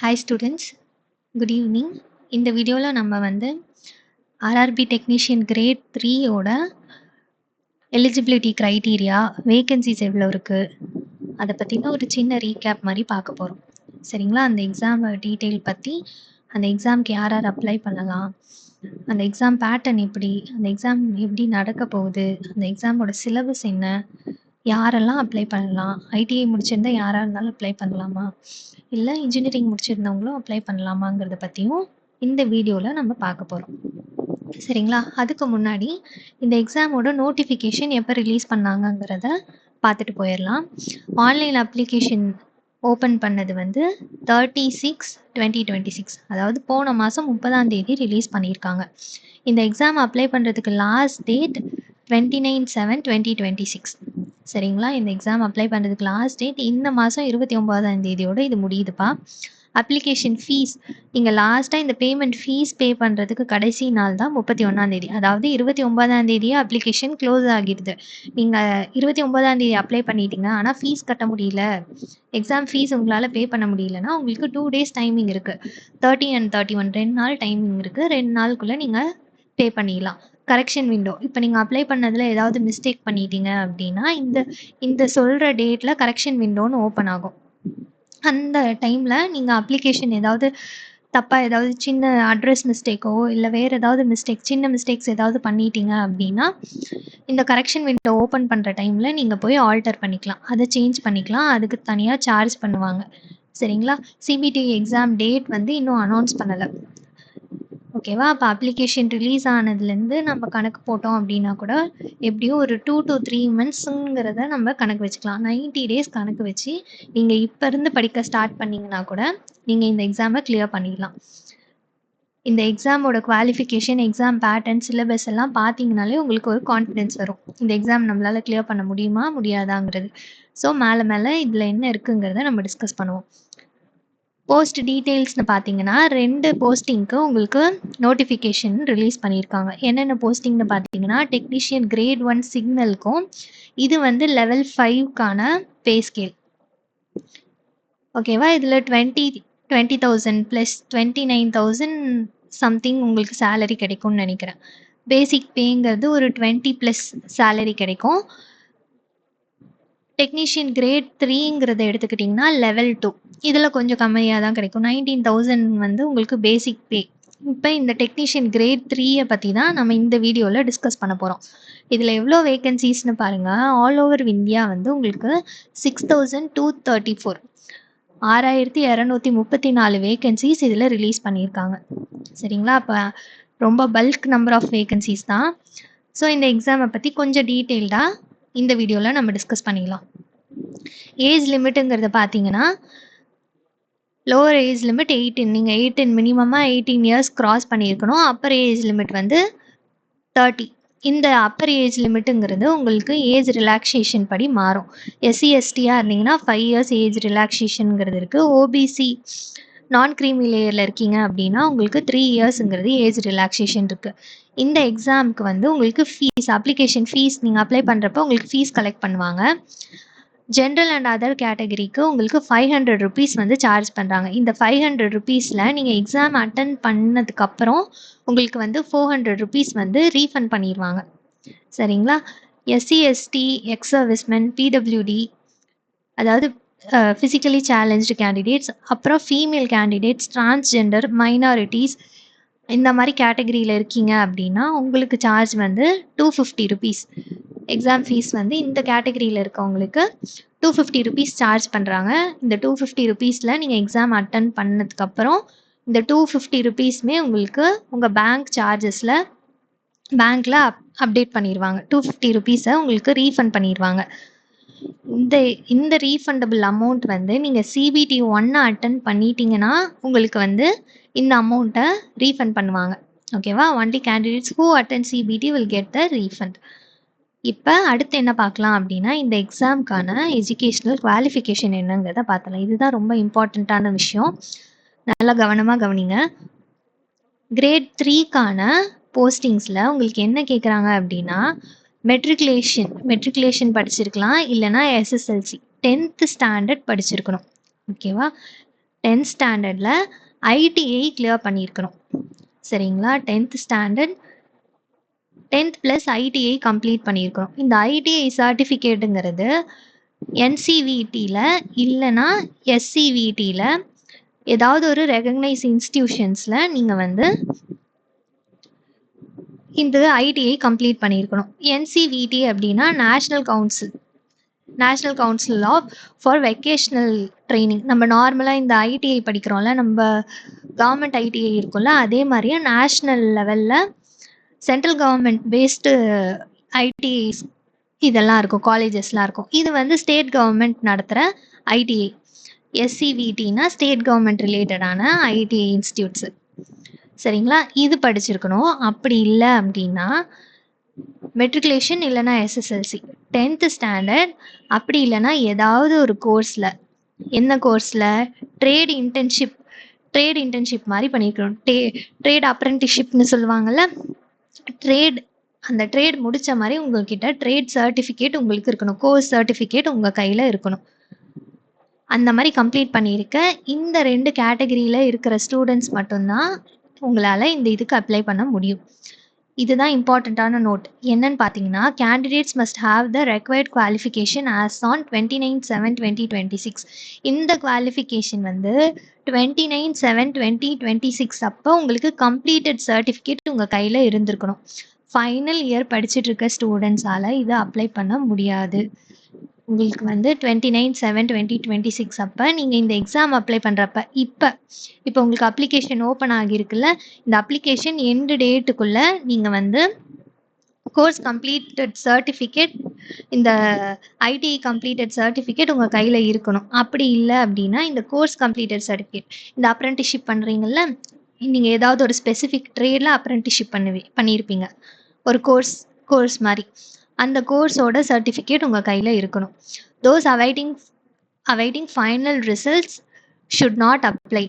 Hi students, good evening. இந்த வீடியோவில் நம்ம ஆர்ஆர்பி டெக்னீஷியன் கிரேட் 3 ஓட எலிஜிபிலிட்டி க்ரைட்டீரியா வேகன்சிஸ் எவ்வளோ இருக்குது அதை பற்றின ஒரு சின்ன ரீகேப் மாதிரி பார்க்க போகிறோம். சரிங்களா? அந்த எக்ஸாம் டீட்டெயில் பற்றி, அந்த எக்ஸாம்க்கு யார் யார் அப்ளை பண்ணலாம், அந்த எக்ஸாம் பேட்டர்ன் எப்படி, அந்த எக்ஸாம் எப்படி நடக்க போகுது, அந்த எக்ஸாமோட சிலபஸ் என்ன, யாரெல்லாம் அப்ளை பண்ணலாம், ஐடிஐ முடிச்சிருந்தா யாராக இருந்தாலும் அப்ளை பண்ணலாமா, இல்லை இன்ஜினியரிங் முடிச்சிருந்தவங்களும் அப்ளை பண்ணலாமாங்கிறத பற்றியும் இந்த வீடியோவில் நம்ம பார்க்க போகிறோம். சரிங்களா? அதுக்கு முன்னாடி இந்த எக்ஸாமோட நோட்டிஃபிகேஷன் எப்போ ரிலீஸ் பண்ணாங்கங்கிறத பார்த்துட்டு போயிடலாம். ஆன்லைன் அப்ளிகேஷன் ஓப்பன் பண்ணது 30/6/2026, அதாவது போன மாதம் 30ஆம் தேதி ரிலீஸ் பண்ணியிருக்காங்க. இந்த எக்ஸாம் அப்ளை பண்ணுறதுக்கு லாஸ்ட் டேட் 29/7/2026. சரிங்களா? இந்த எக்ஸாம் அப்ளை பண்ணுறதுக்கு லாஸ்ட் டேட் இந்த மாதம் 29ஆம் தேதியோட இது முடியுதுப்பா. அப்ளிகேஷன் ஃபீஸ், நீங்கள் லாஸ்ட்டாக இந்த பேமெண்ட் ஃபீஸ் பே பண்ணுறதுக்கு கடைசி நாள் தான் 31ஆம் தேதி. அதாவது 29ஆம் தேதியே அப்ளிகேஷன் க்ளோஸ் ஆகிடுது. நீங்கள் 29ஆம் தேதி அப்ளை பண்ணிட்டீங்க, ஆனால் ஃபீஸ் கட்ட முடியல, எக்ஸாம் ஃபீஸ் உங்களால் பே பண்ண முடியலன்னா உங்களுக்கு 2 days டைமிங் இருக்குது. 30 and 31 2 நாள் டைமிங் இருக்குது. 2 நாளுக்குள்ளே நீங்கள் பே பண்ணிடலாம். கரெக்ஷன் விண்டோ, இப்போ நீங்கள் அப்ளை பண்ணதில் ஏதாவது மிஸ்டேக் பண்ணிட்டீங்க அப்படின்னா இந்த சொல்கிற டேட்டில் கரெக்ஷன் விண்டோன்னு ஓப்பன் ஆகும். அந்த டைமில் நீங்கள் அப்ளிகேஷன் ஏதாவது தப்பாக, ஏதாவது சின்ன அட்ரஸ் மிஸ்டேக்கோ இல்லை வேறு ஏதாவது சின்ன மிஸ்டேக்ஸ் ஏதாவது பண்ணிட்டீங்க அப்படின்னா இந்த கரெக்ஷன் விண்டோ ஓப்பன் பண்ணுற டைமில் நீங்கள் போய் ஆல்டர் பண்ணிக்கலாம், அதை சேஞ்ச் பண்ணிக்கலாம். அதுக்கு தனியாக சார்ஜ் பண்ணுவாங்க. சரிங்களா? சிபிடி எக்ஸாம் டேட் இன்னும் அனௌன்ஸ் பண்ணலை. ஓகேவா? அப்போ அப்ளிகேஷன் ரிலீஸ் ஆனதுலேருந்து நம்ம கணக்கு போட்டோம் அப்படின்னா கூட எப்படியும் ஒரு 2 to 3 monthsங்கிறத நம்ம கணக்கு வச்சுக்கலாம். 90 days கணக்கு வச்சு நீங்கள் இப்போ இருந்து படிக்க ஸ்டார்ட் பண்ணிங்கன்னா கூட நீங்கள் இந்த எக்ஸாமை கிளியர் பண்ணிடலாம். இந்த எக்ஸாமோட குவாலிஃபிகேஷன், எக்ஸாம் பேட்டர்ன், சிலபஸ் எல்லாம் பார்த்தீங்கனாலே உங்களுக்கு ஒரு கான்ஃபிடென்ஸ் வரும். இந்த எக்ஸாம் நம்மளால் கிளியர் பண்ண முடியுமா முடியாதாங்கிறது. ஸோ மேலே இதில் என்ன இருக்குங்கிறத நம்ம டிஸ்கஸ் பண்ணுவோம். போஸ்ட் டீட்டெயில்ஸ்னு பார்த்தீங்கன்னா 2 போஸ்டிங்க்கு உங்களுக்கு நோட்டிஃபிகேஷன் ரிலீஸ் பண்ணியிருக்காங்க. என்னென்ன போஸ்டிங்னு பார்த்தீங்கன்னா டெக்னீஷியன் கிரேட் 1 சிக்னலுக்கும், இது லெவல் 5க்கான பே ஸ்கேல். ஓகேவா? இதில் 20,000 ப்ளஸ் 29,000 சம்திங் உங்களுக்கு சேலரி கிடைக்கும்னு நினைக்கிறேன். பேசிக் பேங்கிறது ஒரு 20+ சேலரி கிடைக்கும். டெக்னீஷியன் கிரேட் 3ங்கிறத எடுத்துக்கிட்டிங்கன்னா லெவல் 2, இதில் கொஞ்சம் கம்மியாக தான் கிடைக்கும். 19,000 உங்களுக்கு பேசிக் பே. இப்போ இந்த டெக்னீஷியன் கிரேட் 3 பற்றி தான் நம்ம இந்த வீடியோவில் டிஸ்கஸ் பண்ண போகிறோம். இதில் எவ்வளோ வேகன்சிஸ்னு பாருங்கள். ஆல் ஓவர் இந்தியா உங்களுக்கு 6,234, 6,234 வேகன்சிஸ் இதில் ரிலீஸ் பண்ணியிருக்காங்க. சரிங்களா? அப்போ ரொம்ப பல்க் நம்பர் ஆஃப் வேகன்சிஸ் தான். ஸோ இந்த எக்ஸாமை பற்றி கொஞ்சம் டீட்டெயில்டாக இந்த வீடியோவில் நம்ம டிஸ்கஸ் பண்ணிடலாம். ஏஜ் லிமிட்டுங்கிறத பார்த்தீங்கன்னா லோவர் ஏஜ் லிமிட் 18. நீங்கள் 18 மினிமமாக 18 years கிராஸ் பண்ணியிருக்கணும். Upper age limit 30. இந்த அப்பர் ஏஜ் லிமிட்டுங்கிறது உங்களுக்கு ஏஜ் ரிலாக்ஸேஷன் படி மாறும். எஸ்சி எஸ்டியாக இருந்தீங்கன்னா 5 years ஏஜ் ரிலாக்ஸேஷனுங்கிறது இருக்குது. ஓபிசி நான் க்ரீமி லேயரில் இருக்கீங்க அப்படின்னா உங்களுக்கு 3 yearsங்கிறது ஏஜ் ரிலாக்ஸேஷன் இருக்குது. இந்த எக்ஸாமுக்கு உங்களுக்கு ஃபீஸ், அப்ளிகேஷன் ஃபீஸ் நீங்கள் அப்ளை பண்ணுறப்ப உங்களுக்கு ஃபீஸ் கலெக்ட் பண்ணுவாங்க. ஜென்ரல் அண்ட் அதர் கேட்டகரிக்கு உங்களுக்கு 500 rupees சார்ஜ் பண்ணுறாங்க. இந்த 500 rupeesல நீங்கள் எக்ஸாம் அட்டன் பண்ணதுக்கப்புறம் உங்களுக்கு 400 rupees ரீஃபண்ட் பண்ணிடுவாங்க. சரிங்களா? SC ST, ex servicemen, PWD, அதாவது ஃபிசிக்கலி சேலஞ்சு கேண்டிடேட்ஸ், அப்புறம் ஃபீமேல் கேண்டிடேட்ஸ், டிரான்ஸ்ஜெண்டர், மைனாரிட்டிஸ், இந்த மாதிரி கேட்டகரியில் இருக்கீங்க அப்படின்னா உங்களுக்கு சார்ஜ் 250 rupees. எக்ஸாம் ஃபீஸ் இந்த கேட்டகரியில் இருக்கவங்களுக்கு 250 rupees சார்ஜ் பண்ணுறாங்க. இந்த 250 rupeesல நீங்கள் எக்ஸாம் அட்டன் பண்ணதுக்கப்புறம் இந்த 250 rupeesமே உங்களுக்கு உங்கள் பேங்க் சார்ஜஸில் பேங்க்கில் அப்டேட் பண்ணிடுவாங்க. 250 rupeesஸை உங்களுக்கு ரீஃபண்ட் பண்ணிடுவாங்க. இந்த ரீஃபண்டபிள் அமௌண்ட் நீங்கள் CBT 1 அட்டன் பண்ணிட்டீங்கன்னா உங்களுக்கு இந்த அமௌண்ட்டை ரீஃபண்ட் பண்ணுவாங்க. ஓகேவா? Only candidates who attend CBT will get the refund. இப்போ அடுத்து என்ன பார்க்கலாம் அப்படின்னா இந்த எக்ஸாமுக்கான எஜுகேஷ்னல் குவாலிஃபிகேஷன் என்னங்கிறத பார்த்தலாம். இதுதான் ரொம்ப இம்பார்ட்டண்ட்டான விஷயம். நல்லா கவனமாக கவனிங்க. கிரேட் 3க்கான போஸ்டிங்ஸில் உங்களுக்கு என்ன கேட்குறாங்க அப்படின்னா மெட்ரிகுலேஷன் படிச்சிருக்கலாம், இல்லைனா SSLC 10th standard படிச்சிருக்கணும். ஓகேவா? 10th ஸ்டாண்டர்டில் ஐடிஐ கிளியர் பண்ணியிருக்கணும். சரிங்களா? 10th standard 10th plus ITI complete பண்ணியிருக்கணும். இந்த ஐடிஐ சர்டிஃபிகேட்டுங்கிறது என்சிவிடியில் இல்லைன்னா எஸ்சிவிடியில் ஏதாவது ஒரு ரெகக்னைஸ் இன்ஸ்டிடியூஷன்ஸில் நீங்கள் வந்து இந்த ஐடிஐ கம்ப்ளீட் பண்ணியிருக்கணும். என்சிவிடி அப்படின்னா national council of for vocational training. நம்ம நார்மலாக இந்த ஐடிஐ படிக்கிறோம்ல, நம்ம கவர்மெண்ட் ஐடிஐ இருக்கும்ல, அதே மாதிரியே நேஷ்னல் லெவலில் சென்ட்ரல் கவர்மெண்ட் பேஸ்டு ஐடிஐஸ் இதெல்லாம் இருக்கும், காலேஜஸ்லாம் இருக்கும். இது வந்து ஸ்டேட் கவர்மெண்ட் நடத்துகிற ஐடிஐ. எஸ்சிவிடினா ஸ்டேட் கவர்மெண்ட் ரிலேட்டடான ஐடிஐ இன்ஸ்டியூட்ஸு. சரிங்களா? இது படிச்சிருக்கணும். அப்படி இல்லை அப்படின்னா மெட்ரிகுலேஷன் இல்லைனா எஸ்எஸ்எல்சி 10th ஸ்டாண்டர்ட், அப்படி இல்லைனா ஏதாவது ஒரு கோர்ஸில், என்ன கோர்ஸில், ட்ரேட் இன்டர்ன்ஷிப் மாதிரி பண்ணியிருக்கணும். ட்ரேட் அப்ரெண்டிஸ்ஷிப்னு சொல்லுவாங்கள்ல, அந்த ட்ரேட் முடித்த மாதிரி உங்கள்கிட்ட ட்ரேட் சர்டிஃபிகேட் உங்களுக்கு இருக்கணும், கோர்ஸ் சர்டிஃபிகேட் உங்கள் கையில் இருக்கணும். அந்த மாதிரி கம்ப்ளீட் பண்ணியிருக்க இந்த 2 கேட்டகரியில் இருக்கிற ஸ்டூடெண்ட்ஸ் மட்டும்தான் உங்களால் இந்த இதுக்கு அப்ளை பண்ண முடியும். இதுதான் இம்பார்ட்டண்ட்டான நோட். என்னன்னு பார்த்தீங்கன்னா, candidates must have the required qualification as on 29/7/2026. இந்த குவாலிஃபிகேஷன் வந்து 29/7/2026 அப்போ உங்களுக்கு கம்ப்ளீட்டட் சர்டிஃபிகேட் உங்கள் கையில் இருந்திருக்கணும். ஃபைனல் இயர் படிச்சுட்டு இருக்க ஸ்டூடெண்ட்ஸால் இதை அப்ளை பண்ண முடியாது. உங்களுக்கு வந்து 29/7/2026 அப்போ நீங்கள் இந்த எக்ஸாம் அப்ளை பண்ணுறப்ப இப்போ உங்களுக்கு அப்ளிகேஷன் ஓப்பன் ஆகியிருக்குல்ல, இந்த அப்ளிகேஷன் எண்டு டேட்டுக்குள்ளே நீங்கள் வந்து கோர்ஸ் கம்ப்ளீட்டட் சர்டிஃபிகேட், இந்த ஐடிஐ கம்ப்ளீட்டட் சர்டிஃபிகேட் உங்கள் கையில் இருக்கணும். அப்படி இல்லை அப்படின்னா இந்த கோர்ஸ் கம்ப்ளீட்டட் சர்டிஃபிகேட், இந்த அப்ரெண்டிஸ்ஷிப் பண்ணுறீங்கல்ல, நீங்கள் ஏதாவது ஒரு ஸ்பெசிஃபிக் ட்ரேடில் அப்ரெண்டிஸ்ஷிப் பண்ணியிருப்பீங்க, ஒரு கோர்ஸ் மாதிரி, அந்த கோர்ஸோட சர்டிஃபிகேட் உங்கள் கையில் இருக்கணும். Those awaiting final results should not apply.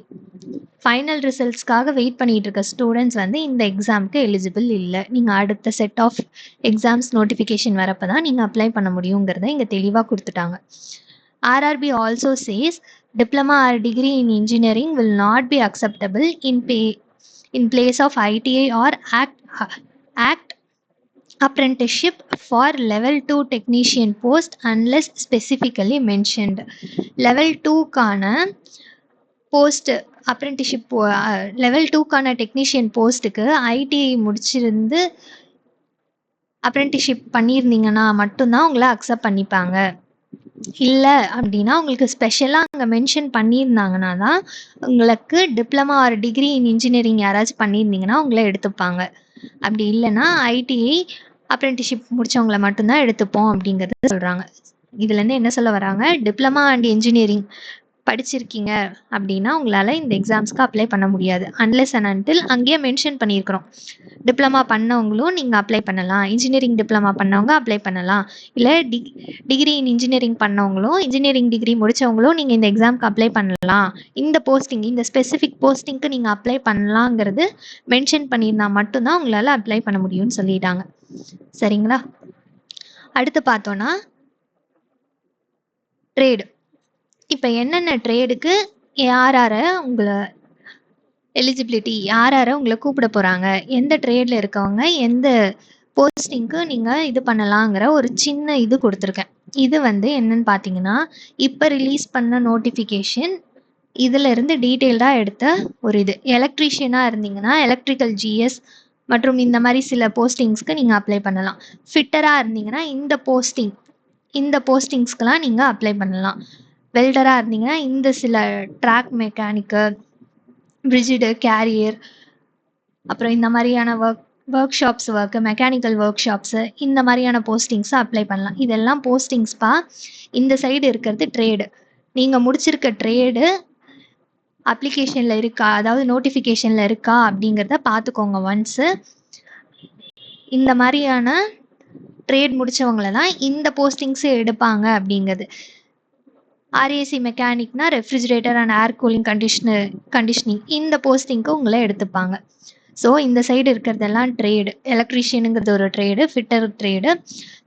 Final ரிசல்ட்ஸ்க்காக வெயிட் பண்ணிகிட்டு இருக்க ஸ்டூடெண்ட்ஸ் வந்து இந்த எக்ஸாமுக்கு எலிஜிபிள் இல்லை. நீங்கள் அடுத்த செட் ஆஃப் எக்ஸாம்ஸ் நோட்டிஃபிகேஷன் வரப்போ தான் நீங்கள் அப்ளை பண்ண முடியுங்கிறத இங்கே தெளிவாக கொடுத்துட்டாங்க. RRB also says diploma or degree in engineering will not be acceptable in place of ITI or ACT apprenticeship for level 2 technician post unless specifically mentioned. level 2க்கான post apprenticeship, level 2க்கான technician போஸ்ட்டுக்கு ITI முடிச்சிருந்து apprenticeship பண்ணியிருந்தீங்கன்னா மட்டும்தான் உங்களை accept பண்ணிப்பாங்க. இல்லை அப்படின்னா உங்களுக்கு ஸ்பெஷலாக அங்கே மென்ஷன் பண்ணியிருந்தாங்கன்னா தான் உங்களுக்கு diploma R degree in engineering யாராச்சும் பண்ணியிருந்தீங்கன்னா உங்களை எடுத்துப்பாங்க. அப்படி இல்லைன்னா ஐடிஐ அப்ரெண்டிஷிப் முடித்தவங்கள மட்டும்தான் எடுத்துப்போம் அப்படிங்கிறத சொல்கிறாங்க. இதுலேருந்து என்ன சொல்ல வராங்க, டிப்ளமா அண்ட் இன்ஜினியரிங் படிச்சிருக்கீங்க அப்படின்னா உங்களால் இந்த எக்ஸாம்ஸ்க்கு அப்ளை பண்ண முடியாது. அன்லெஸ் அண்ட் அன்டில் அங்கேயே மென்ஷன் பண்ணியிருக்கிறோம், டிப்ளமா பண்ணவங்களும் நீங்கள் அப்ளை பண்ணலாம், இன்ஜினியரிங் டிப்ளமா பண்ணவங்க அப்ளை பண்ணலாம், இல்லை டிகிரி இன் இன்ஜினியரிங் பண்ணவங்களும் இன்ஜினியரிங் டிகிரி முடித்தவங்களும் நீங்கள் இந்த எக்ஸாமுக்கு அப்ளை பண்ணலாம், இந்த போஸ்டிங் இந்த ஸ்பெசிஃபிக் போஸ்டிங்க்கு நீங்கள் அப்ளை பண்ணலாங்கிறது மென்ஷன் பண்ணியிருந்தா மட்டும்தான் உங்களால் அப்ளை பண்ண முடியும்னு சொல்லிட்டாங்க. சரிங்களா? அடுத்து பார்த்தோன்னா ட்ரேடு. இப்போ என்னென்ன ட்ரேடுக்கு யாரை உங்களை எலிஜிபிலிட்டி, யாரை உங்களை கூப்பிட போகிறாங்க, எந்த ட்ரேடில் இருக்கவங்க எந்த போஸ்டிங்க்கு நீங்கள் இது பண்ணலாங்கிற ஒரு சின்ன இது கொடுத்துருக்கேன். இது வந்து என்னன்னு பார்த்தீங்கன்னா, இப்போ ரிலீஸ் பண்ண நோட்டிஃபிகேஷன் இதிலிருந்து டீட்டெயில்டாக எடுத்த ஒரு இது. எலக்ட்ரீஷியனாக இருந்தீங்கன்னா எலக்ட்ரிக்கல் ஜிஎஸ் மற்றும் இந்த மாதிரி சில போஸ்டிங்ஸ்க்கு நீங்கள் அப்ளை பண்ணலாம். ஃபிட்டராக இருந்தீங்கன்னா இந்த போஸ்டிங்ஸ்க்கெலாம் நீங்கள் அப்ளை பண்ணலாம். வெல்டராக இருந்தீங்கன்னா இந்த சில ட்ராக் மெக்கானிக்கு, பிரிட்ஜிடு, கேரியர், அப்புறம் இந்த மாதிரியான work shops work, mechanical work shops, இந்த மாதிரியான போஸ்டிங்ஸை அப்ளை பண்ணலாம். இதெல்லாம் போஸ்டிங்ஸ்ப்பா. இந்த சைடு இருக்கிறது ட்ரேடு. நீங்கள் முடிச்சிருக்க ட்ரேடு அப்ளிகேஷனில் இருக்கா, அதாவது நோட்டிஃபிகேஷனில் இருக்கா அப்படிங்கிறத பார்த்துக்கோங்க ஒன்ஸு. இந்த மாதிரியான ட்ரேட் முடித்தவங்கள தான் இந்த போஸ்டிங்ஸு எடுப்பாங்க அப்படிங்கிறது. ஆர்ஏசி மெக்கானிக்னா refrigerator and air cooling conditioning, இந்த போஸ்டிங்க்கு உங்களை எடுத்துப்பாங்க. ஸோ இந்த சைடு இருக்கிறதெல்லாம் ட்ரேடு, எலக்ட்ரீஷியனுங்கிறது ஒரு trade, fitter trade,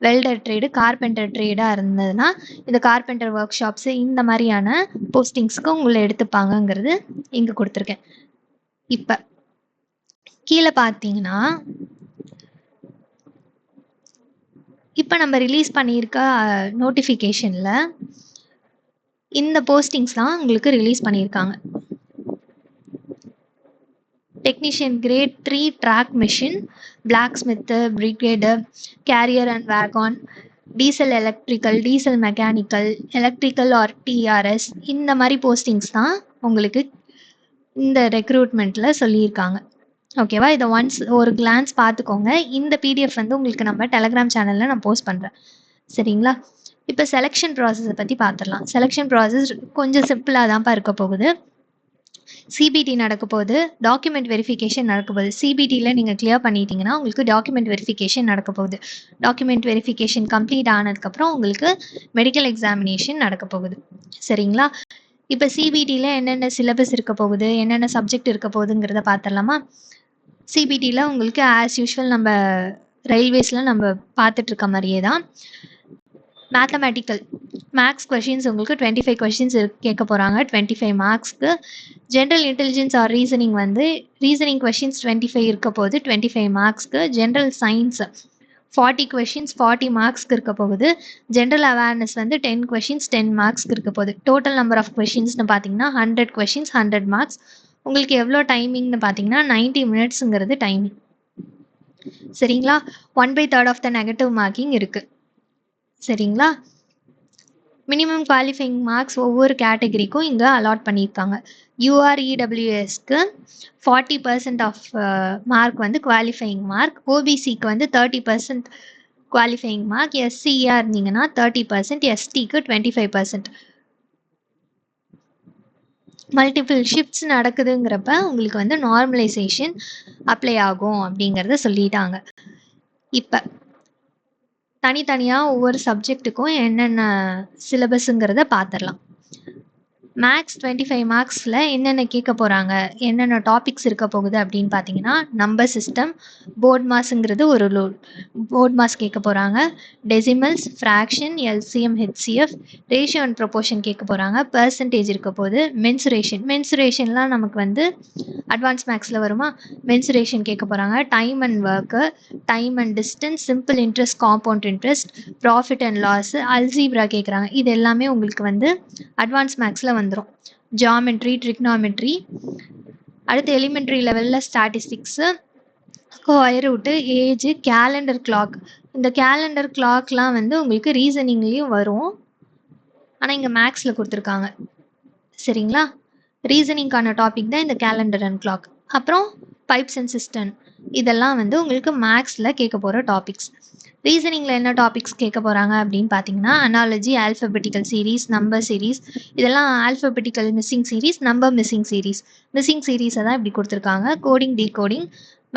welder trade, carpenter ட்ரேடாக இருந்ததுன்னா இந்த கார்பெண்டர் ஒர்க் ஷாப்ஸு இந்த மாதிரியான போஸ்டிங்ஸ்க்கு உங்களை எடுத்துப்பாங்கங்கிறது இங்கே கொடுத்துருக்கேன். இப்போ கீழே பார்த்தீங்கன்னா இப்போ நம்ம ரிலீஸ் பண்ணியிருக்க நோட்டிஃபிகேஷனில் இந்த போஸ்டிங்ஸ்லாம் உங்களுக்கு ரிலீஸ் பண்ணியிருக்காங்க. Technician grade 3 track machine, blacksmith, brigade, carrier and wagon, diesel electrical, diesel mechanical, electrical or TRS, இந்த மாதிரி போஸ்டிங்ஸ் தான் உங்களுக்கு இந்த ரெக்ரூட்மெண்ட்டில் சொல்லியிருக்காங்க. ஓகேவா? இதை ஒன்ஸ் ஒரு கிளான்ஸ் பார்த்துக்கோங்க. இந்த பிடிஎஃப் வந்து உங்களுக்கு நம்ம டெலகிராம் சேனலில் நான் போஸ்ட் பண்ணுறேன். சரிங்களா? இப்போ செலெக்ஷன் ப்ராசஸை பற்றி பார்த்துடலாம். செலெக்ஷன் ப்ராசஸ் கொஞ்சம் சிம்பிளாக தான்ப்பா இருக்க போகுது. சிபிடி நடக்க போகுது, டாக்குமெண்ட் வெரிஃபிகேஷன் நடக்க போகுது. சிபிடியில் நீங்கள் கிளியர் பண்ணிட்டீங்கன்னா உங்களுக்கு டாக்குமெண்ட் வெரிஃபிகேஷன் நடக்க போகுது. டாக்குமெண்ட் வெரிஃபிகேஷன் கம்ப்ளீட் ஆனதுக்கப்புறம் உங்களுக்கு மெடிக்கல் எக்ஸாமினேஷன் நடக்க போகுது. சரிங்களா? இப்போ சிபிடியில் என்னென்ன சிலபஸ் இருக்க போகுது, என்னென்ன சப்ஜெக்ட் இருக்க போகுதுங்கிறத பார்த்துடலாமா? சிபிடியில் உங்களுக்கு ஆஸ் யூஷுவல் நம்ம ரயில்வேஸில் நம்ம பார்த்துட்ருக்க மாதிரியே தான் மேத்தமேட்டிக்கல் மேக்ஸ் கொஷின்ஸ் உங்களுக்கு 25 கொஷின்ஸ் கேட்க போகிறாங்க. 25 மார்க்ஸ்க்கு. ஜென்ரல் இன்டெலிஜென்ஸ் ஆர் ரீசனிங் வந்து ரீசனிங் கொஷின்ஸ் 25 இருக்க போகுது, 25 மார்க்ஸ்க்கு. ஜென்ரல் சயின்ஸ் 40 கொஷின்ஸ் 40 மார்க்ஸ்க்கு இருக்க போகுது. ஜென்ரல் அவேர்னஸ் வந்து 10 கொஷின்ஸ் 10 மார்க்ஸ்க்கு இருக்க போகுது. டோட்டல் நம்பர் ஆஃப் கொஷின்ஸ்னு பார்த்தீங்கன்னா 100 கொஷின்ஸ் 100 மார்க்ஸ். உங்களுக்கு எவ்வளோ டைமிங்னு பார்த்தீங்கன்னா 90 மினிட்ஸுங்கிறது டைமிங். சரிங்களா? 1/3 ஆஃப் த நெகட்டிவ் மார்க்கிங் இருக்குது. சரிங்களா? மினிமம் குவாலிஃபைங் மார்க்ஸ் ஒவ்வொரு கேட்டகரிக்கும் இங்கே அலாட் பண்ணியிருக்காங்க. யூஆர்இடபிள்யூஎஸ்க்கு 40% ஆஃப் மார்க் வந்து குவாலிஃபைங் மார்க், ஓபிசிக்கு வந்து 30% குவாலிஃபைங் மார்க், எஸ்சியாக இருந்தீங்கன்னா 30%, எஸ்டிக்கு 25%. மல்டிபிள் ஷிஃப்ட்ஸ் நடக்குதுங்கிறப்ப உங்களுக்கு வந்து நார்மலைசேஷன் அப்ளை ஆகும் அப்படிங்கிறத சொல்லிட்டாங்க. இப்போ தனித்தனியாக ஒவ்வொரு சப்ஜெக்ட்டுக்கும் என்னென்ன சிலபஸுங்கிறத பார்த்துடலாம். மேக்ஸ் 25 மார்க்ஸில் என்னென்ன கேட்க போகிறாங்க, என்னென்ன டாபிக்ஸ் இருக்க போகுது அப்படின்னு பார்த்தீங்கன்னா நம்பர் சிஸ்டம், போர்ட் மாஸுங்கிறது ஒரு போர்ட் மாஸ் கேட்க போகிறாங்க. Decimals, fraction, LCM, HCF, ratio and proportion கேட்க போகிறாங்க. பர்சன்டேஜ் இருக்க போது. மென்சுரேஷன்லாம் நமக்கு வந்து அட்வான்ஸ் மேக்ஸில் வருமா? மென்சுரேஷன் கேட்க போகிறாங்க. Time and work, time and distance, simple interest, compound interest, profit and loss, algebra கேட்குறாங்க. இது எல்லாமே உங்களுக்கு வந்து அட்வான்ஸ் மேக்ஸில் வந்துடும். Geometry, trigonometry. அடுத்து எலிமெண்ட்ரி லெவலில் statistics, square root, age, calendar clock. இந்த கேலண்டர் கிளாக்லாம் வந்து உங்களுக்கு ரீசனிங்லேயும் வரும், ஆனால் இங்கே மேக்ஸில் கொடுத்துருக்காங்க. சரிங்களா? ரீசனிங்கான டாபிக் தான் இந்த கேலண்டர் அண்ட் கிளாக். அப்புறம் பைப்ஸ் அண்ட் சிஸ்டம், இதெல்லாம் வந்து உங்களுக்கு மேக்ஸில் கேட்க போகிற டாபிக்ஸ். ரீசனிங்கில் என்ன டாபிக்ஸ் கேட்க போகிறாங்க அப்படின்னு பார்த்தீங்கன்னா analogy, alphabetical series, number series. இதெல்லாம் alphabetical missing series, number missing series. Missing சீரீஸை தான் இப்படி கொடுத்துருக்காங்க. Coding, decoding,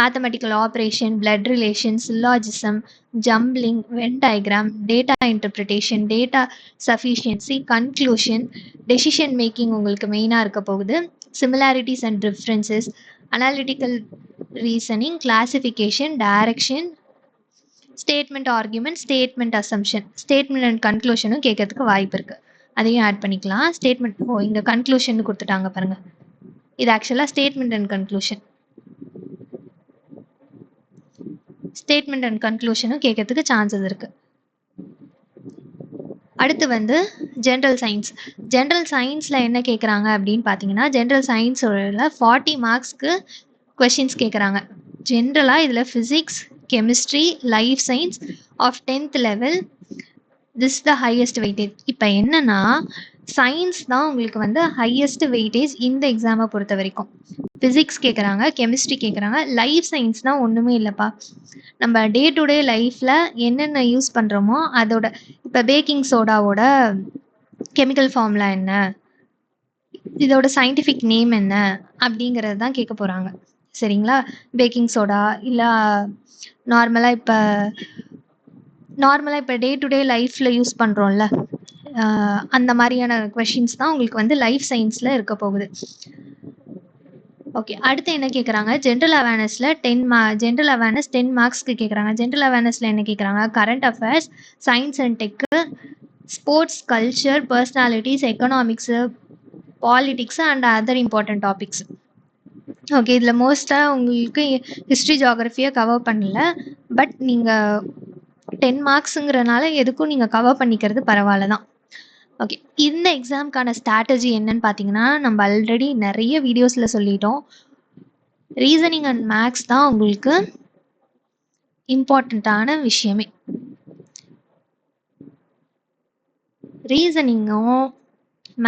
mathematical operation, blood relation, syllogism, jumbling, Venn diagram, data interpretation, data sufficiency, conclusion, decision making உங்களுக்கு மெயினாக இருக்க போகுது. Similarities and differences, analytical reasoning, classification, direction, statement argument, statement assumption, statement and கன்க்ளூஷனும் கேட்கறதுக்கு வாய்ப்பு இருக்குது. அதையும் ஆட் பண்ணிக்கலாம். ஸ்டேட்மெண்ட் இங்கே கன்க்ளூஷன் கொடுத்துட்டாங்க பாருங்கள். இது ஆக்சுவலாக statement and conclusion. Statement and கன்க்ளூஷனும் கேட்கறதுக்கு சான்சஸ் இருக்குது. அடுத்து வந்து ஜென்ரல் சயின்ஸ். ஜென்ரல் சயின்ஸில் என்ன கேட்குறாங்க அப்படின்னு பார்த்தீங்கன்னா ஜென்ரல் சயின்ஸோட 40 மார்க்ஸ்க்கு கொஷின்ஸ் கேட்குறாங்க. ஜென்ரலாக இதில் physics, chemistry, life science of 10th level, this the highest weightage. இப்போ என்னன்னா சயின்ஸ் தான் உங்களுக்கு வந்து ஹையஸ்ட் வெயிட்டேஜ் இந்த எக்ஸாமை பொறுத்த வரைக்கும். ஃபிசிக்ஸ் கேட்குறாங்க, கெமிஸ்ட்ரி கேட்குறாங்க, லைஃப் சயின்ஸ்னால் ஒன்றுமே இல்லைப்பா. நம்ம டே டு டே லைஃப்பில் என்னென்ன யூஸ் பண்ணுறோமோ அதோட, இப்போ பேக்கிங் சோடாவோட கெமிக்கல் ஃபார்முலா என்ன, இதோட சயின்டிஃபிக் நேம் என்ன அப்படிங்கிறது தான் கேட்க போகிறாங்க. சரிங்களா? பேக்கிங் சோடா இல்லை நார்மலாக இப்போ டே டு டே லைஃப்பில் யூஸ் பண்ணுறோம்ல, அந்த மாதிரியான கொஷின்ஸ் தான் உங்களுக்கு வந்து லைஃப் சயின்ஸில் இருக்க போகுது. ஓகே. அடுத்து என்ன கேட்குறாங்க, ஜென்ரல் அவேர்னஸில் ஜென்ரல் அவேர்னஸ் 10 மார்க்ஸ்க்கு கேட்குறாங்க. ஜென்ரல் அவேர்னஸில் என்ன கேட்குறாங்க, current affairs, science and tech, sports, culture, personalities, economics, politics and other important topics. Okay, இதில் மோஸ்ட்டாக உங்களுக்கு ஹிஸ்ட்ரி ஜியாகிரஃபியை கவர் பண்ணல. பட் நீங்கள் 10 மார்க்ஸுங்கிறனால எதுக்கும் நீங்கள் கவர் பண்ணிக்கிறது பரவாயில்ல தான். ஓகே, இந்த எக்ஸாமுக்கான ஸ்ட்ராட்டஜி என்னன்னு பார்த்தீங்கன்னா, நம்ம ஆல்ரெடி நிறைய வீடியோஸில் சொல்லிட்டோம். ரீசனிங் அண்ட் மேக்ஸ் தான் உங்களுக்கு இம்பார்ட்டண்ட்டான விஷயமே. ரீசனிங்கும்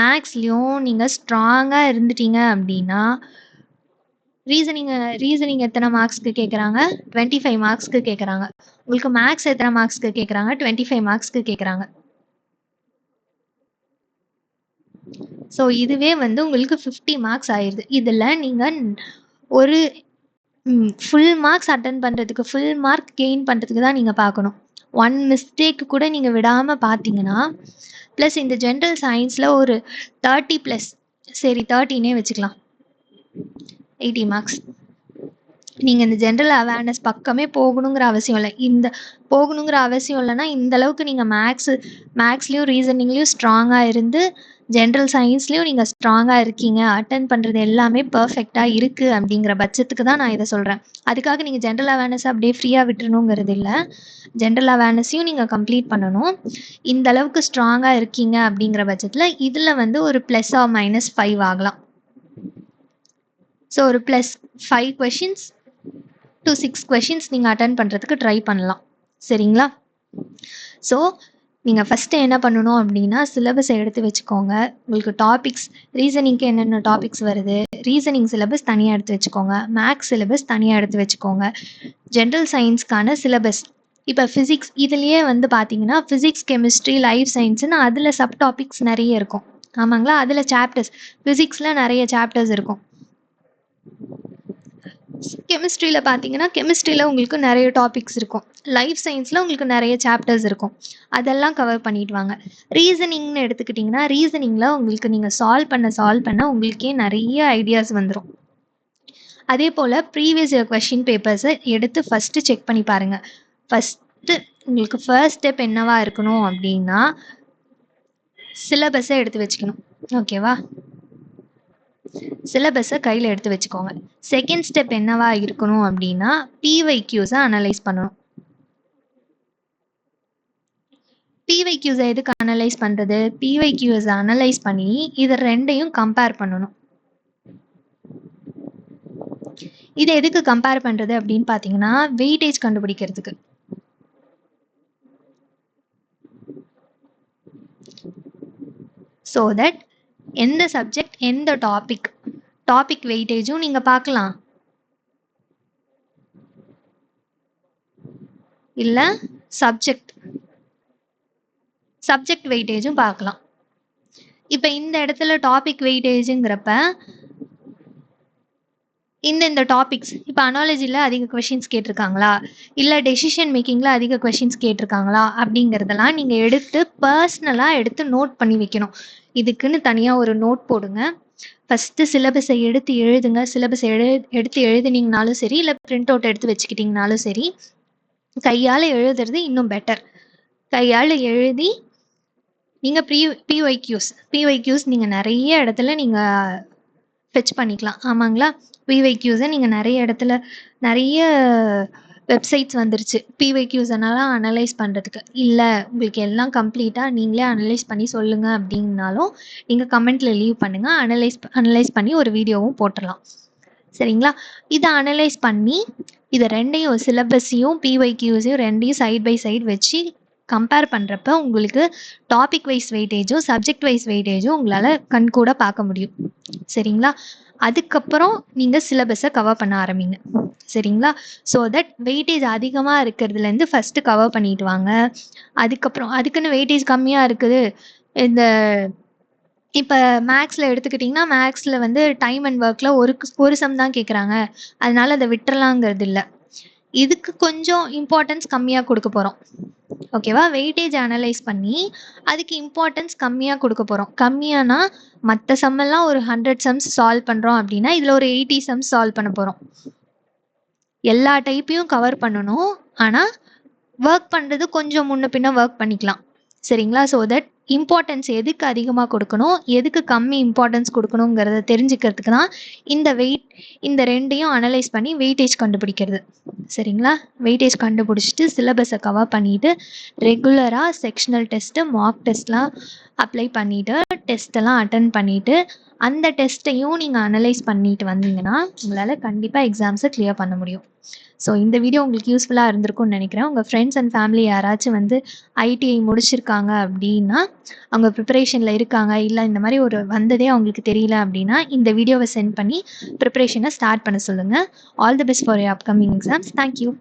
மேக்ஸ்லேயும் நீங்கள் ஸ்ட்ராங்காக இருந்துட்டீங்க அப்படின்னா, ரீசனிங் எத்தனை மார்க்ஸ்க்கு கேட்குறாங்க, 25 மார்க்ஸ்க்கு கேட்குறாங்க. உங்களுக்கு மேக்ஸ் எத்தனை மார்க்ஸ்க்கு கேட்குறாங்க, 25 மார்க்ஸ்க்கு கேட்குறாங்க. ஸோ இதுவே வந்து உங்களுக்கு 50 மார்க்ஸ் ஆயிடுது. இதில் நீங்கள் ஒரு ஃபுல் மார்க்ஸ் அட்டன் பண்ணுறதுக்கு, ஃபுல் மார்க் கெயின் பண்ணுறதுக்கு தான் நீங்கள் பார்க்கணும். 1 மிஸ்டேக் கூட நீங்கள் விடாமல் பார்த்தீங்கன்னா, ப்ளஸ் இந்த ஜென்ரல் சயின்ஸில் ஒரு 30+, சரி 30னே வச்சுக்கலாம், 80 மார்க்ஸ். நீங்கள் இந்த ஜென்ரல் அவேர்னஸ் பக்கமே போகணுங்கிற அவசியம் இல்லை. இல்லைன்னா இந்த அளவுக்கு நீங்கள் மேக்ஸ்லேயும் ரீசனிங்லேயும் ஸ்ட்ராங்காக இருந்து ஜென்ரல் சயின்ஸ்லேயும் நீங்கள் ஸ்ட்ராங்காக இருக்கீங்க, அட்டன் பண்ணுறது எல்லாமே பர்ஃபெக்டாக இருக்குது அப்படிங்கிற பட்சத்துக்கு தான் நான் இதை சொல்கிறேன். அதுக்காக நீங்கள் ஜென்ரல் அவேர்னஸ் அப்படியே ஃப்ரீயாக விட்டுறணுங்கிறது இல்லை. ஜென்ரல் அவேர்னஸையும் நீங்கள் கம்ப்ளீட் பண்ணணும். இந்த அளவுக்கு ஸ்ட்ராங்காக இருக்கீங்க அப்படிங்கிற பட்சத்தில் இதில் வந்து ஒரு +or -5 ஆகலாம். ஸோ ஒரு +5 கொஷின்ஸ் to 6 கொஷின்ஸ் நீங்கள் அட்டன் பண்ணுறதுக்கு ட்ரை பண்ணலாம். சரிங்களா? ஸோ நீங்கள் ஃபஸ்ட்டு என்ன பண்ணணும் அப்படின்னா, சிலபஸை எடுத்து வச்சுக்கோங்க. உங்களுக்கு டாபிக்ஸ், ரீசனிங்க்கு என்னென்ன டாபிக்ஸ் வருது, ரீசனிங் சிலபஸ் தனியாக எடுத்து வச்சுக்கோங்க, மேக்ஸ் சிலபஸ் தனியாக எடுத்து வச்சுக்கோங்க, ஜென்ரல் சயின்ஸ்க்கான சிலபஸ். இப்போ ஃபிசிக்ஸ் இதுலேயே வந்து பார்த்தீங்கன்னா, ஃபிசிக்ஸ், கெமிஸ்ட்ரி, லைஃப் சயின்ஸ்னு அதில் சப் டாபிக்ஸ் நிறைய இருக்கும். ஆமாங்களா? அதில் சாப்டர்ஸ், ஃபிசிக்ஸில் நிறைய சாப்டர்ஸ் இருக்கும். கெமிஸ்ட்ரியில் பார்த்தீங்கன்னா, கெமிஸ்ட்ரியில் உங்களுக்கு நிறைய டாபிக்ஸ் இருக்கும். லைஃப் சயின்ஸில் உங்களுக்கு நிறைய சாப்டர்ஸ் இருக்கும். அதெல்லாம் கவர் பண்ணிட்டு வாங்க. ரீசனிங்னு எடுத்துக்கிட்டிங்கன்னா, ரீசனிங்கில் உங்களுக்கு நீங்கள் சால்வ் பண்ண உங்களுக்கே நிறைய ஐடியாஸ் வந்துடும். அதே போல் ப்ரீவியஸ் இயர் கொஷின் பேப்பர்ஸை எடுத்து ஃபஸ்ட்டு செக் பண்ணி பாருங்கள். ஃபஸ்ட்டு உங்களுக்கு ஃபர்ஸ்ட் ஸ்டெப் என்னவா இருக்கணும் அப்படின்னா, சிலபஸை எடுத்து வச்சுக்கணும். ஓகேவா? சிலபஸை கையில் எடுத்து வச்சுக்கோங்க. செகண்ட் ஸ்டெப் என்னவா இருக்கணும் அப்படின்னா, பிஒய்க்யூஸை அனலைஸ் பண்ணணும். பிஒய்க்யூஸை எதுக்கு அனலைஸ் பண்ணுறது? பிஒய்க்யூஸை அனலைஸ் பண்ணி இது ரெண்டையும் கம்பேர் பண்ணணும். இதை எதுக்கு கம்பேர் பண்ணுறது அப்படின்னு பார்த்தீங்கன்னா, வெயிட்டேஜ் கண்டுபிடிக்கிறதுக்கு. ஸோ தட் எந்த சப்ஜெக்ட், எந்த டாபிக் வெயிட்டேஜும் நீங்கள் பார்க்கலாம், இல்லை சப்ஜெக்ட் வெயிட்டேஜும் பார்க்கலாம். இப்போ இந்த இடத்துல டாபிக் வெயிட்டேஜுங்கிறப்ப இந்த டாபிக்ஸ், இப்போ அனாலஜியில் அதிக கொஷின்ஸ் கேட்டிருக்காங்களா, இல்லை டெசிஷன் மேக்கிங்கில் அதிக கொஷின்ஸ் கேட்டிருக்காங்களா அப்படிங்கிறதெல்லாம் நீங்கள் எடுத்து பர்சனலாக எடுத்து நோட் பண்ணி வைக்கணும். இதுக்குன்னு தனியாக ஒரு நோட் போடுங்க. ஃபஸ்ட்டு சிலபஸை எடுத்து எழுதுங்க. சிலபஸை எடுத்து எழுதுனீங்கனாலும் சரி, இல்லை பிரிண்ட் அவுட் எடுத்து வச்சுக்கிட்டிங்கனாலும் சரி, கையால் எழுதுறது இன்னும் பெட்டர். கையால் எழுதி நீங்கள் பிஒய்க்யூஸ் நீங்கள் நிறைய இடத்துல நீங்கள் ஃபெச் பண்ணிக்கலாம். ஆமாங்களா? பிஒய்க்யூஸை நீங்கள் நிறைய இடத்துல, நிறைய வெப்சைட்ஸ் வந்துருச்சு பிஒய்க்யூஸனால அனலைஸ் பண்ணுறதுக்கு. இல்லை உங்களுக்கு எல்லாம் கம்ப்ளீட்டாக நீங்களே அனலைஸ் பண்ணி சொல்லுங்கள் அப்படின்னாலும் நீங்கள் கமெண்ட்டில் லீவ் பண்ணுங்கள். அனலைஸ் பண்ணி ஒரு வீடியோவும் போட்டுடலாம். சரிங்களா? இதை அனலைஸ் பண்ணி இதை ரெண்டையும், சிலபஸையும் பிஒய்க்யூஸையும் ரெண்டையும் சைட் பை சைடு வச்சு கம்பேர் பண்ணுறப்ப உங்களுக்கு டாபிக் வைஸ் வெயிட்டேஜும் சப்ஜெக்ட் வைஸ் வெயிட்டேஜும் உங்களால் கண்கூட பார்க்க முடியும். சரிங்களா? அதுக்கப்புறம் நீங்கள் சிலபஸை கவர் பண்ண ஆரம்பிங்க. சரிங்களா? ஸோ தட் வெயிட்டேஜ் அதிகமாக இருக்கிறதுலேருந்து ஃபஸ்ட்டு கவர் பண்ணிட்டு வாங்க. அதுக்கப்புறம் அதுக்குன்னு வெயிட்டேஜ் கம்மியாக இருக்குது, இந்த இப்போ மேக்ஸில் எடுத்துக்கிட்டிங்கன்னா, மேக்ஸில் வந்து டைம் அண்ட் ஒர்க்கில் ஒரு சம் தான் கேட்குறாங்க, அதனால அதை விட்டுறலாங்கிறது இல்லை. இதுக்கு கொஞ்சம் இம்பார்ட்டன்ஸ் கம்மியாக கொடுக்க போகிறோம். ஓகேவா? வெயிட்டேஜ் அனலைஸ் பண்ணி அதுக்கு இம்பார்ட்டன்ஸ் கம்மியாக கொடுக்க போகிறோம். கம்மியானா மற்ற சம்மெல்லாம் ஒரு 100 சம்ஸ் சால்வ் பண்ணுறோம் அப்படின்னா இதில் ஒரு 80 சம்ஸ் சால்வ் பண்ண போகிறோம். எல்லா டைப்பையும் கவர் பண்ணணும். ஆனால் ஒர்க் பண்ணுறது கொஞ்சம் முன்ன பின்ன ஒர்க் பண்ணிக்கலாம். சரிங்களா? ஸோ தட் இம்பார்ட்டன்ஸ் எதுக்கு அதிகமாக கொடுக்கணும், எதுக்கு கம்மி இம்பார்ட்டன்ஸ் கொடுக்கணுங்கிறத தெரிஞ்சுக்கிறதுக்கு தான் இந்த ரெண்டையும் அனலைஸ் பண்ணி வெயிட்டேஜ் கண்டுபிடிக்கிறது. சரிங்களா? வெயிட்டேஜ் கண்டுபிடிச்சிட்டு சிலபஸை கவர் பண்ணிவிட்டு ரெகுலராக செக்ஷனல் டெஸ்ட்டு மார்க் டெஸ்ட்லாம் அப்ளை பண்ணிவிட்டு டெஸ்ட்டெல்லாம் அட்டன் பண்ணிவிட்டு அந்த டெஸ்ட்டையும் நீங்கள் அனலைஸ் பண்ணிட்டு வந்தீங்கன்னா உங்களால் கண்டிப்பாக எக்ஸாம்ஸை கிளியர் பண்ண முடியும். ஸோ இந்த வீடியோ உங்களுக்கு யூஸ்ஃபுல்லாக இருந்திருக்கும்னு நினைக்கிறேன். உங்கள் ஃப்ரெண்ட்ஸ் அண்ட் ஃபேமிலி யாராச்சும் வந்து ஐடிஐ முடிச்சிருக்காங்க அப்படின்னா, அவங்க ப்ரிப்பரேஷனில் இருக்காங்க, இல்லை இந்த மாதிரி ஒரு வந்ததே அவங்களுக்கு தெரியல அப்படின்னா இந்த வீடியோவை சென்ட் பண்ணி ப்ரிப்பரேஷனை ஸ்டார்ட் பண்ண சொல்லுங்கள். All the best for your upcoming exams. Thank you.